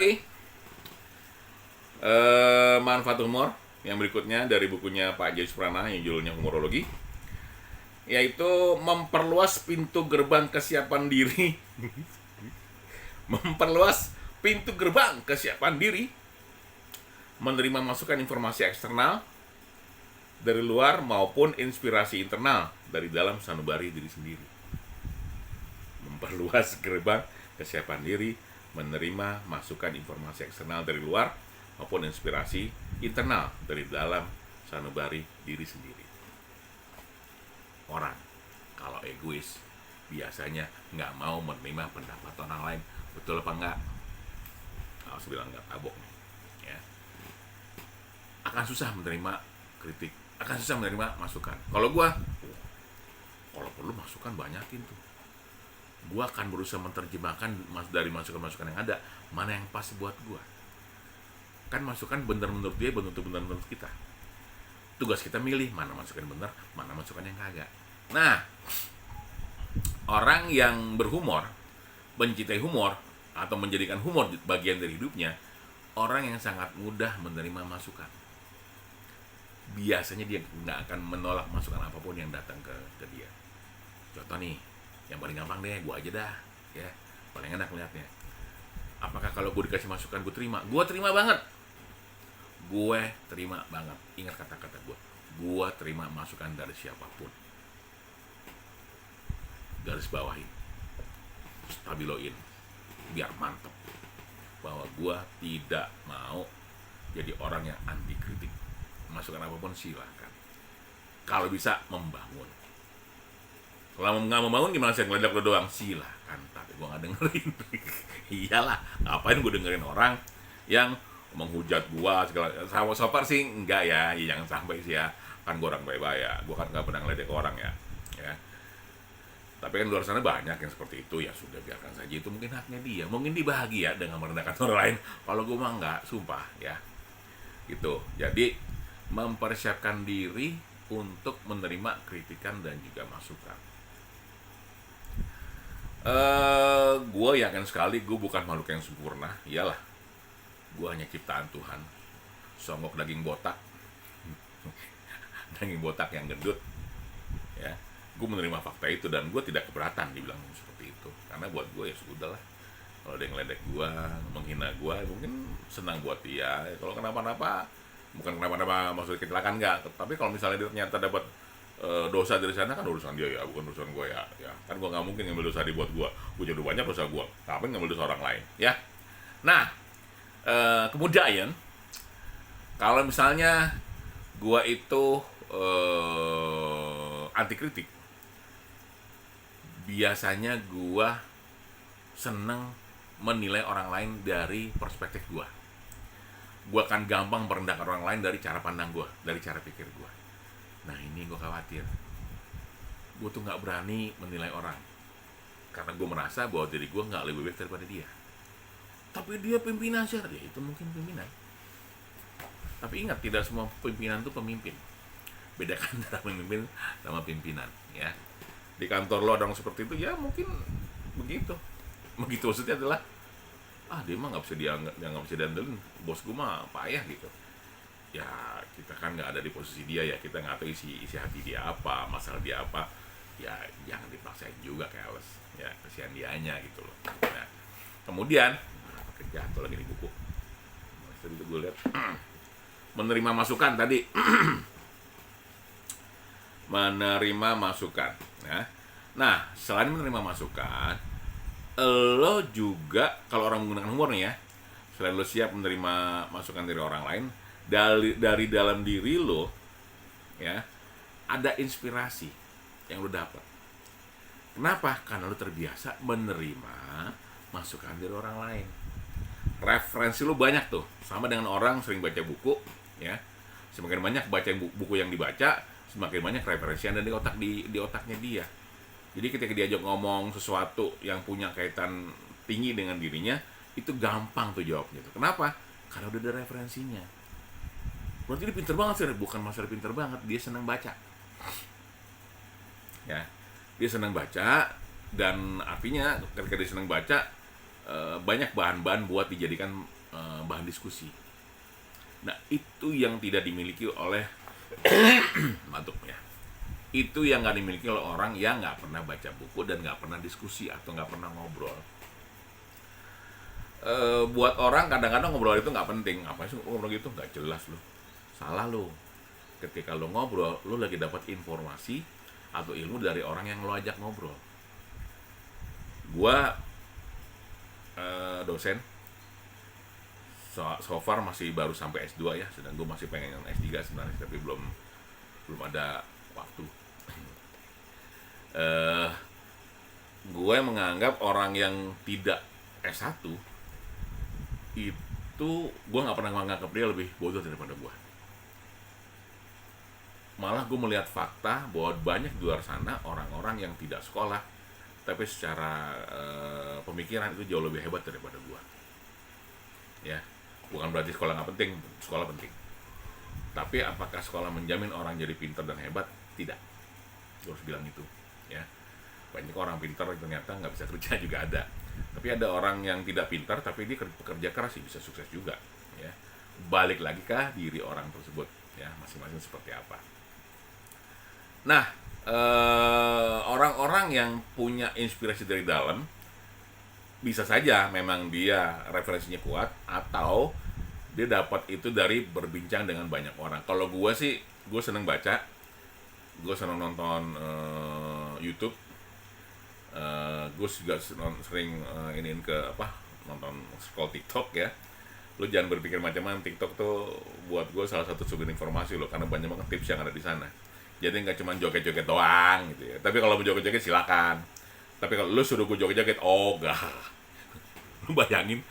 lagi manfaat humor yang berikutnya dari bukunya Pak Jayus Prana yang judulnya Humorologi, yaitu memperluas pintu gerbang kesiapan diri. Memperluas pintu gerbang kesiapan diri, menerima masukan informasi eksternal dari luar maupun inspirasi internal dari dalam sanubari diri sendiri. Memperluas gerbang kesiapan diri, menerima masukan informasi eksternal dari luar maupun inspirasi internal dari dalam sanubari diri sendiri. Orang kalau egois biasanya nggak mau menerima pendapat orang lain. Betul apa enggak? Harus bilang nggak tabok, ya. Akan susah menerima kritik, akan susah menerima masukan. Kalau perlu masukan banyakin tuh. Gua akan berusaha menerjemahkan dari masukan-masukan yang ada mana yang pas buat gua. Kan masukan benar menurut dia, benar menurut kita. Tugas kita milih mana masukan benar, mana masukan yang kagak. Nah, orang yang berhumor, mencintai humor atau menjadikan humor bagian dari hidupnya, orang yang sangat mudah menerima masukan. Biasanya dia nggak akan menolak masukan apapun yang datang ke dia. Contoh nih, yang paling gampang deh, gue aja dah, ya, paling enak melihatnya. Apakah kalau gue dikasih masukan gue terima? Gue terima banget. Gue terima banget. Ingat kata-kata gue. Gue terima masukan dari siapapun. Garis bawahin, stabiloin, biar mantep bahwa gue tidak mau jadi orang yang anti kritik. Masukan apapun silahkan, kalau bisa membangun. Kalau nggak membangun gimana, saya ngeledek lo doang? Silahkan, tapi gue nggak dengerin. Iyalah, ngapain gue dengerin orang yang menghujat gue segala. So far sih enggak ya, jangan sampai sih ya. Kan gue orang baik-baik ya, gue kan nggak pernah ngeledek orang ya. Tapi kan di luar sana banyak yang seperti itu, ya sudah biarkan saja, itu mungkin haknya dia, mungkin dia bahagia dengan merendahkan orang lain. Kalau gue mah enggak, sumpah ya. Gitu. Jadi mempersiapkan diri untuk menerima kritikan dan juga masukan. Gue yakin sekali gue bukan makhluk yang sempurna, iyalah. Gue hanya ciptaan Tuhan, songok daging botak, daging botak yang gendut, ya. Gue menerima fakta itu dan gue tidak keberatan dibilang seperti itu, karena buat gue ya sudah lah. Kalau dia ngeledek gue, menghina gue, mungkin senang buat dia. Kalau kenapa-napa, bukan kenapa-napa maksudnya kecelakaan enggak, tapi kalau misalnya dia ternyata dapat dosa dari sana, kan urusan dia ya, bukan urusan gue ya. Kan gue nggak mungkin ngambil dosa dibuat gue jadi banyak dosa gue, ngapain ngambil dosa orang lain, ya. Nah, kemudian kalau misalnya gue itu anti kritik, biasanya gue seneng menilai orang lain dari perspektif gue. Gue akan gampang merendahkan orang lain dari cara pandang gue, dari cara pikir gue. Nah, ini gue khawatir. Gue tuh gak berani menilai orang, karena gue merasa bahwa diri gue gak lebih baik daripada dia. Tapi dia pimpinan sih, ya itu mungkin pimpinan. Tapi ingat, tidak semua pimpinan itu pemimpin. Bedakan antara pemimpin sama pimpinan, ya. Di kantor lo ada orang seperti itu, ya mungkin begitu. Begitu maksudnya adalah, dia mah nggak bisa diandelin, bos gue mah payah gitu. Ya kita kan nggak ada di posisi dia, ya kita nggak tahu isi hati dia apa, masalah dia apa. Ya jangan dipaksain juga, keles, ya kasihan dianya gitu loh. Nah, kemudian kerja atau lagi di buku, itu gue lihat menerima masukan tadi. Menerima masukan, ya. Nah, selain menerima masukan, lo juga, kalau orang menggunakan humor nih ya, selain lo siap menerima masukan dari orang lain, dari dalam diri lo, ya, ada inspirasi yang lo dapat. Kenapa? Karena lo terbiasa menerima masukan dari orang lain. Referensi lo banyak tuh, sama dengan orang sering baca buku, ya. Semakin banyak baca buku yang dibaca, semakin banyak referensi yang ada di otaknya dia. Jadi ketika diajak ngomong sesuatu yang punya kaitan tinggi dengan dirinya, itu gampang tuh jawabnya tuh. Kenapa? Karena udah ada referensinya. Berarti dia pinter banget sih, bukan masalah pinter banget, dia senang baca. Ya, dia senang baca, dan artinya ketika dia senang baca, banyak bahan-bahan buat dijadikan bahan diskusi. Nah, itu yang tidak dimiliki oleh batuk ya. Itu yang nggak dimiliki oleh orang yang nggak pernah baca buku dan nggak pernah diskusi atau nggak pernah ngobrol. Buat orang kadang-kadang ngobrol itu nggak penting. Apa sih ngobrol gitu? Nggak jelas lo. Salah lo. Ketika lo ngobrol, lo lagi dapat informasi atau ilmu dari orang yang lo ajak ngobrol. Gua dosen, so far masih baru sampai S2 ya, sedang gue masih pengen yang S3 sebenarnya, tapi belum ada waktu. Gue menganggap orang yang tidak S1 itu, gue nggak pernah menganggap dia lebih bodoh daripada gue. Malah gue melihat fakta bahwa banyak di luar sana orang-orang yang tidak sekolah tapi secara pemikiran itu jauh lebih hebat daripada gue. Ya, bukan berarti sekolah nggak penting, sekolah penting. Tapi apakah sekolah menjamin orang jadi pintar dan hebat? Tidak. Gue harus bilang itu. Ya, banyak orang pintar ternyata nggak bisa kerja juga ada. Tapi ada orang yang tidak pintar tapi dia bekerja keras sih bisa sukses juga. Ya, balik lagi ke diri orang tersebut. Ya, masing-masing seperti apa. Nah, orang-orang yang punya inspirasi dari dalam bisa saja memang dia referensinya kuat atau dia dapat itu dari berbincang dengan banyak orang. Kalau gue sih, gue seneng baca, gue seneng nonton YouTube, gue juga sering iniin ke nonton scroll TikTok ya. Lu jangan berpikir macam-macam, TikTok tuh buat gue salah satu sumber informasi lo, karena banyak banget tips yang ada di sana. Jadi nggak cuma joget-joget doang gitu ya. Tapi kalau mau joget-joget silakan. Tapi kalau lu suruh gue joget-joget, oh gak. Lu bayangin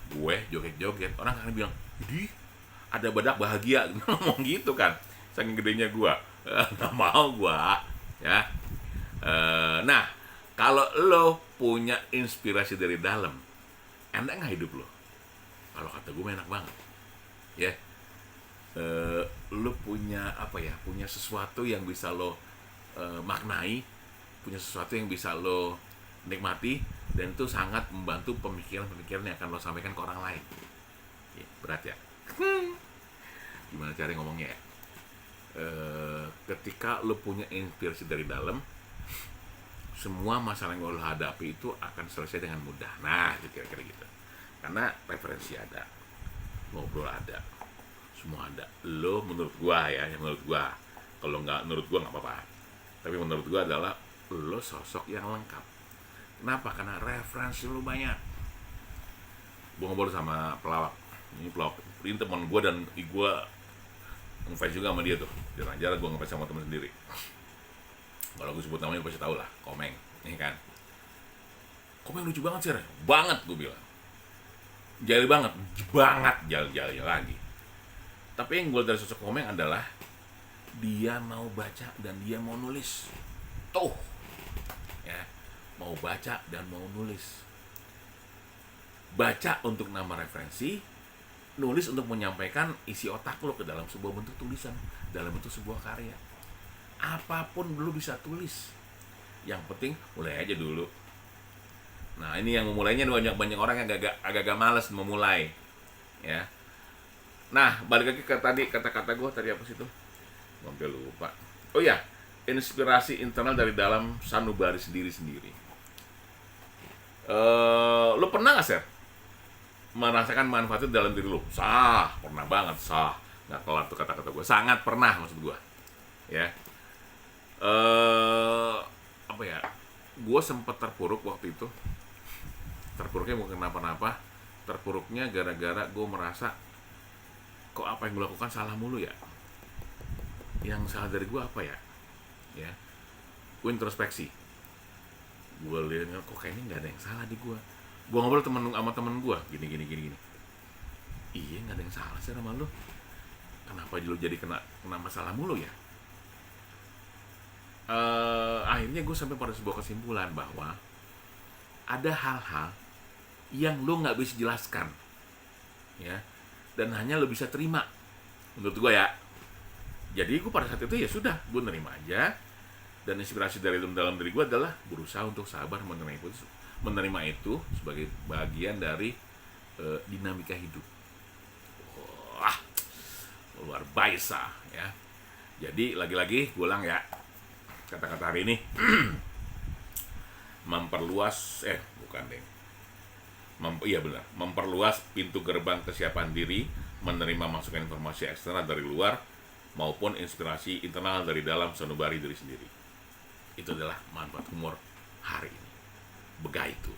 gue joget-joget, orang akan bilang, "Di, ada badak bahagia." Ngomong gitu kan. Saking gedenya gue. Nggak mau gue, ya. Nah, kalau lo punya inspirasi dari dalam, enak nggak hidup lo? Kalau kata gue enak banget. Ya. Lo punya punya sesuatu yang bisa lo maknai, punya sesuatu yang bisa lo nikmati, dan itu sangat membantu pemikiran-pemikiran yang akan lo sampaikan ke orang lain. Ya, berat ya. Gimana cara ngomongnya ya? Ketika lo punya inspirasi dari dalam, semua masalah yang lo hadapi itu akan selesai dengan mudah. Nah, itu kira-kira gitu. Karena referensi ada, ngobrol ada, semua ada. Lo menurut gua ya, menurut gua. Kalau nggak menurut gua nggak apa-apa. Tapi menurut gua adalah lo sosok yang lengkap. Kenapa? Karena referensi lo banyak. Gua ngobrol sama pelawak. Ini teman gua dan gua ngefans juga sama dia tuh. Jarang-jarang gua ngefans sama teman sendiri. Kalau gue sebut namanya pasti tau lah, Komeng. Ini kan. Komeng lucu banget sih, banget gue bilang. Jahil banget, jahil lagi. Tapi yang gue dari sosok Komeng adalah dia mau baca dan dia mau nulis. Tuh, ya, mau baca dan mau nulis. Baca untuk nama referensi, nulis untuk menyampaikan isi otak lo ke dalam sebuah bentuk tulisan, dalam bentuk sebuah karya. Apapun lo bisa tulis. Yang penting mulai aja dulu. Nah, ini yang memulainya banyak orang yang agak malas memulai, ya. Nah, balik lagi ke tadi kata-kata gue tadi apa sih tuh? Gue hampir lupa. Oh ya, inspirasi internal dari dalam sanubari sendiri-sendiri. Lo pernah nggak, Sir, merasakan manfaat itu dalam diri lo? Pernah banget, nggak kelar tuh kata-kata gue. Sangat pernah maksud gue, ya. Gue sempat terpuruk waktu itu. Terpuruknya bukan kenapa-napa, terpuruknya gara-gara gue merasa kok apa yang gue lakukan salah mulu ya. Yang salah dari gue apa ya? Ya, gue introspeksi. Gue lihat kok kayaknya nggak ada yang salah di gue. Gue ngobrol sama temen gue, gini. Iya, nggak ada yang salah sih sama lu. Kenapa lu jadi kena masalah mulu ya? Akhirnya gue sampai pada sebuah kesimpulan bahwa ada hal-hal yang lo nggak bisa jelaskan, ya, dan hanya lo bisa terima, menurut gue ya. Jadi gue pada saat itu ya sudah, gue nerima aja, dan inspirasi dari dalam diri gue adalah berusaha untuk sabar menerima itu sebagai bagian dari dinamika hidup. luar biasa ya. Jadi lagi-lagi gue ulang ya, kata-kata hari ini memperluas bukan deh iya benar, memperluas pintu gerbang kesiapan diri menerima masukan informasi eksternal dari luar maupun inspirasi internal dari dalam sanubari diri sendiri. Itu adalah manfaat humor hari ini. Begitu.